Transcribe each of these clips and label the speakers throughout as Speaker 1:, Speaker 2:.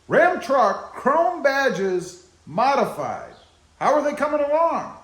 Speaker 1: Ram truck chrome badges modified. How are they coming along?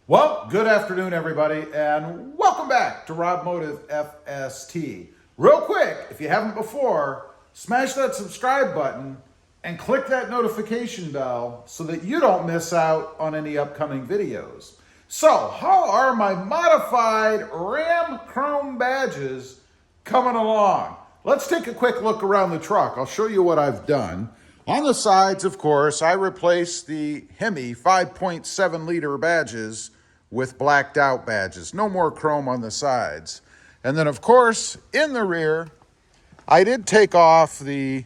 Speaker 1: Well, good afternoon, everybody, and welcome back to Rob Motive FST. Real quick, if you haven't before, smash that subscribe button and click that notification bell so that you don't miss out on any upcoming videos. So, how are my modified Ram Chrome badges coming along? Let's take a quick look around the truck. I'll show you what I've done. On the sides, of course, I replaced the Hemi 5.7 liter badges with blacked out badges. No more chrome on the sides. And then, of course, in the rear, I did take off the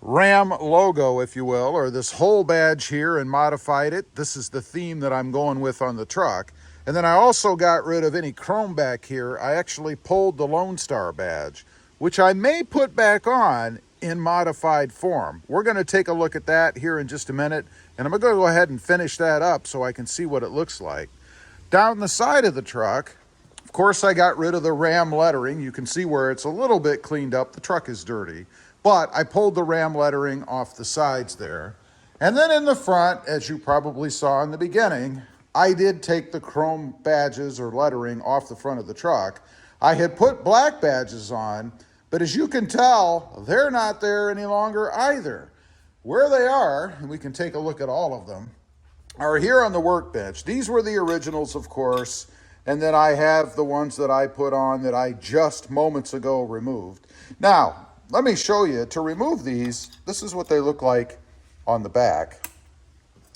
Speaker 1: Ram logo, if you will, or this whole badge here, and modified it. This is the theme that I'm going with on the truck. And then I also got rid of any chrome back here. I actually pulled the Lone Star badge, which I may put back on in modified form. We're going to take a look at that here in just a minute, and I'm going to go ahead and finish that up so I can see what it looks like. Down the side of the truck, of course, I got rid of the Ram lettering. You can see where it's a little bit cleaned up. The truck is dirty. But I pulled the Ram lettering off the sides there. And then in the front, as you probably saw in the beginning, I did take the chrome badges or lettering off the front of the truck. I had put black badges on, but as you can tell, they're not there any longer either. Where they are, and we can take a look at all of them, are here on the workbench. These were the originals, of course, and then I have the ones that I put on that I just moments ago removed. Now, let me show you. To remove these, this is what they look like on the back.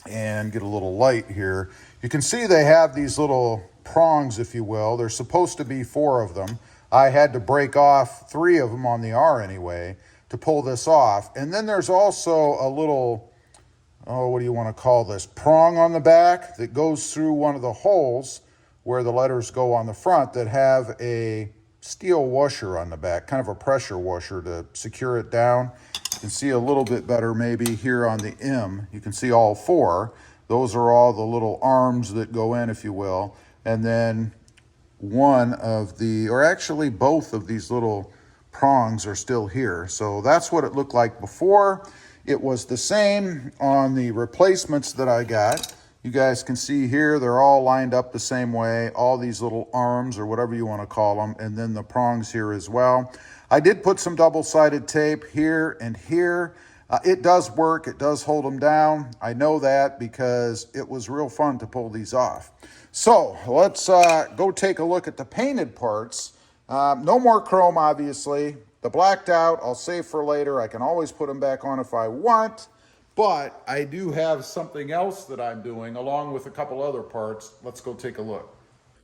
Speaker 1: And get a little light here. You can see they have these little prongs, if you will. There's supposed to be 4 of them. I had to break off 3 of them on the R anyway to pull this off. And then there's also a little, what do you want to call this, prong on the back that goes through one of the holes where the letters go on the front that have a steel washer on the back, kind of a pressure washer to secure it down. You can see a little bit better maybe here on the M. You can see all 4. Those are all the little arms that go in, if you will. And then one of the, or actually both of these little prongs are still here. So that's what it looked like before. It was the same on the replacements that I got. You guys can see here, they're all lined up the same way, all these little arms or whatever you want to call them, and then the prongs here as well. I did put some double-sided tape here and here. It does work, it does hold them down. I know that because it was real fun to pull these off. So let's go take a look at the painted parts. No more chrome, obviously. The blacked out, I'll save for later. I can always put them back on if I want. But I do have something else that I'm doing along with a couple other parts. Let's go take a look.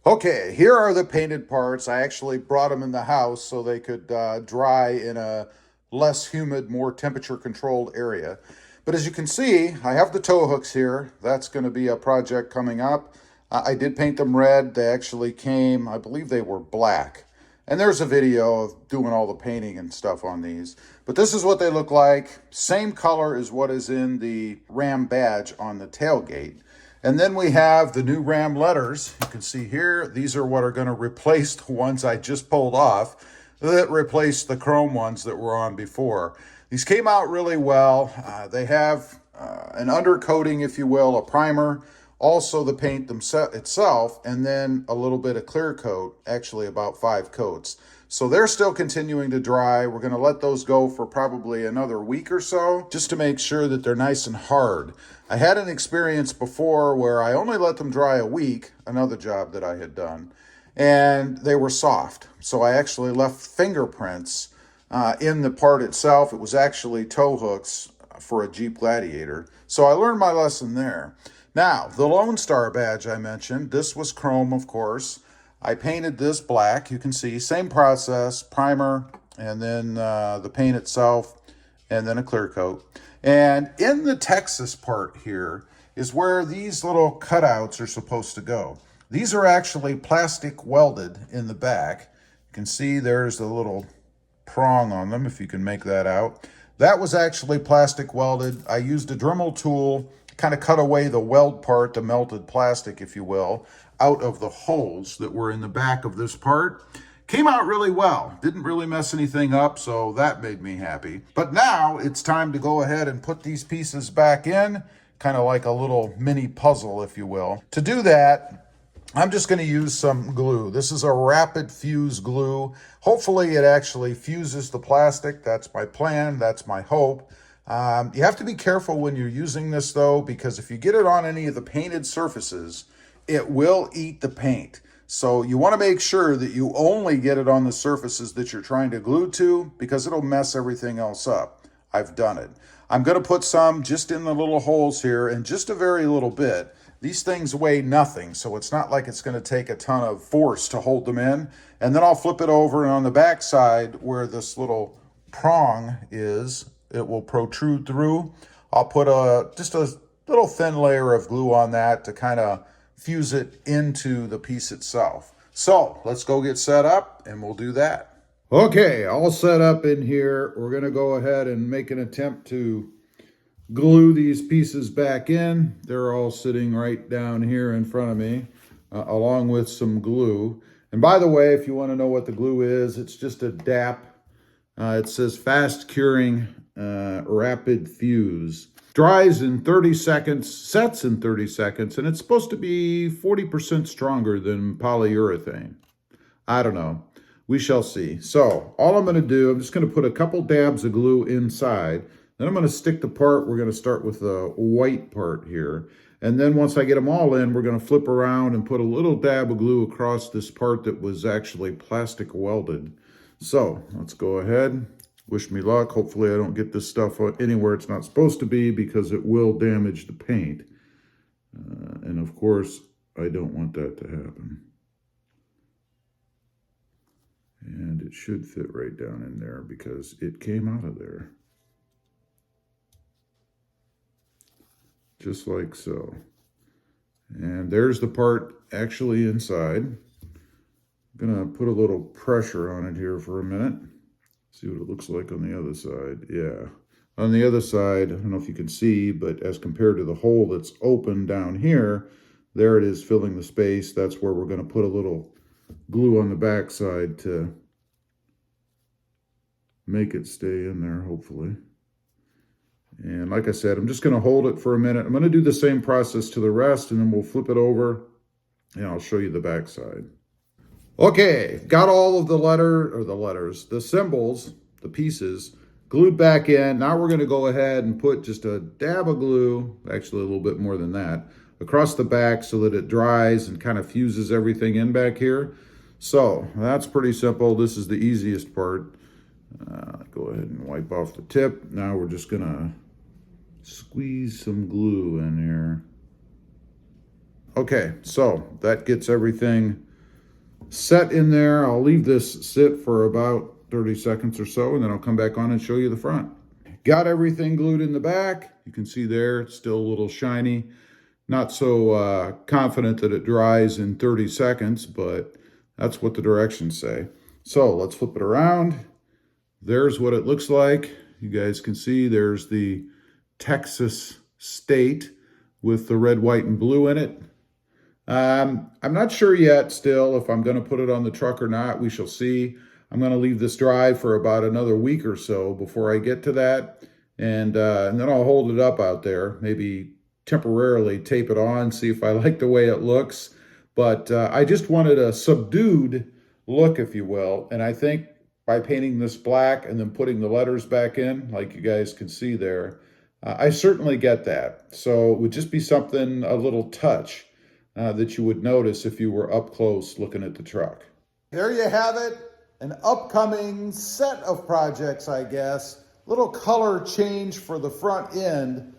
Speaker 1: Okay, here are the painted parts. I actually brought them in the house so they could dry in a less humid, more temperature controlled area. But as you can see, I have the tow hooks here. That's going to be a project coming up. I did paint them red. They actually came, I believe they were black. And there's a video of doing all the painting and stuff on these. But this is what they look like. Same color as what is in the Ram badge on the tailgate. And then we have the new Ram letters. You can see here, these are what are going to replace the ones I just pulled off that replaced the chrome ones that were on before. These came out really well. They have an undercoating, if you will, a primer. Also the paint itself, and then a little bit of clear coat, actually about 5 coats. So they're still continuing to dry. We're going to let those go for probably another week or so, just to make sure that they're nice and hard. I had an experience before where I only let them dry a week, another job that I had done, and they were soft. So I actually left fingerprints in the part itself. It was actually tow hooks for a Jeep Gladiator. So I learned my lesson there. Now, the Lone Star badge I mentioned, this was chrome, of course. I painted this black. You can see, same process, primer, and then the paint itself, and then a clear coat. And in the Texas part here is where these little cutouts are supposed to go. These are actually plastic welded in the back. You can see there's a little prong on them, if you can make that out. That was actually plastic welded. I used a Dremel tool kind of cut away the weld part, the melted plastic, if you will, out of the holes that were in the back of this part. Came out really well. Didn't really mess anything up, so that made me happy. But now it's time to go ahead and put these pieces back in, kind of like a little mini puzzle, if you will. To do that, I'm just going to use some glue. This is a rapid fuse glue. Hopefully it actually fuses the plastic. That's my plan. That's my hope. You have to be careful when you're using this though, because if you get it on any of the painted surfaces, it will eat the paint. So you want to make sure that you only get it on the surfaces that you're trying to glue to, because it'll mess everything else up. I've done it. I'm going to put some just in the little holes here, and just a very little bit. These things weigh nothing, so it's not like it's going to take a ton of force to hold them in. And then I'll flip it over, and on the back side where this little prong is, it will protrude through. I'll put just a little thin layer of glue on that to kind of fuse it into the piece itself. So let's go get set up and we'll do that. Okay, all set up in here. We're going to go ahead and make an attempt to glue these pieces back in. They're all sitting right down here in front of me, along with some glue. And by the way, if you want to know what the glue is, it's just a DAP. It says fast curing rapid fuse. Dries in 30 seconds, sets in 30 seconds, and it's supposed to be 40% stronger than polyurethane. I don't know. We shall see. So all I'm going to do, I'm just going to put a couple dabs of glue inside. Then I'm going to stick the part. We're going to start with the white part here. And then once I get them all in, we're going to flip around and put a little dab of glue across this part that was actually plastic welded. So let's go ahead. Wish me luck. Hopefully I don't get this stuff anywhere it's not supposed to be, because it will damage the paint. And of course, I don't want that to happen. And it should fit right down in there because it came out of there. Just like so. And there's the part actually inside. I'm gonna put a little pressure on it here for a minute. See what it looks like on the other side. Yeah. On the other side, I don't know if you can see, but as compared to the hole that's open down here, there it is filling the space. That's where we're going to put a little glue on the back side to make it stay in there, hopefully. And like I said, I'm just going to hold it for a minute. I'm going to do the same process to the rest, and then we'll flip it over, and I'll show you the back side. Okay, got all of the symbols, the pieces, glued back in. Now we're going to go ahead and put just a dab of glue, actually a little bit more than that, across the back so that it dries and kind of fuses everything in back here. So that's pretty simple. This is the easiest part. Go ahead and wipe off the tip. Now we're just going to squeeze some glue in here. Okay, so that gets everything set in there. I'll leave this sit for about 30 seconds or so, and then I'll come back on and show you the front. Got everything glued in the back. You can see there, it's still a little shiny. Not so confident that it dries in 30 seconds, but that's what the directions say. So let's flip it around. There's what it looks like. You guys can see there's the Texas state with the red, white, and blue in it. I'm not sure yet still if I'm going to put it on the truck or not. We shall see. I'm going to leave this dry for about another week or so before I get to that. And then I'll hold it up out there, maybe temporarily tape it on, see if I like the way it looks. But I just wanted a subdued look, if you will. And I think by painting this black and then putting the letters back in, like you guys can see there, I certainly get that. So it would just be something, a little touch that you would notice if you were up close looking at the truck. There you have it, an upcoming set of projects, I guess. Little color change for the front end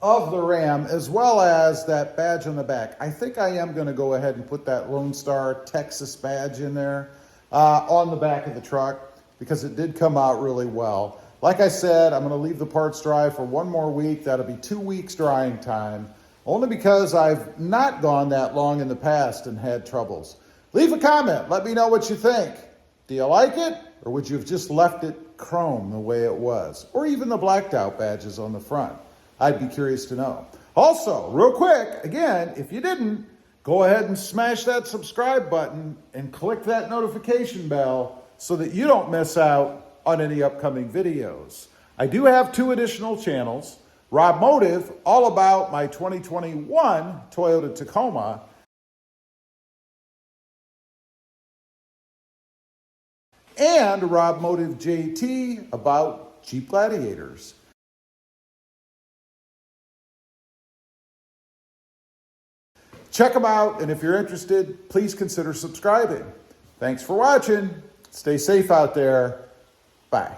Speaker 1: of the Ram, as well as that badge on the back. I think I am going to go ahead and put that Lone Star Texas badge in there on the back of the truck, because it did come out really well. Like I said, I'm going to leave the parts dry for one more week. That'll be 2 weeks drying time, only because I've not gone that long in the past and had troubles. Leave a comment. Let me know what you think. Do you like it? Or would you have just left it chrome the way it was? Or even the blacked out badges on the front? I'd be curious to know. Also, real quick, again, if you didn't, go ahead and smash that subscribe button and click that notification bell so that you don't miss out on any upcoming videos. I do have 2 additional channels. Rob Motive, all about my 2021 Toyota Tacoma. And Rob Motive JT, about Jeep Gladiators. Check them out, and if you're interested, please consider subscribing. Thanks for watching. Stay safe out there. Bye.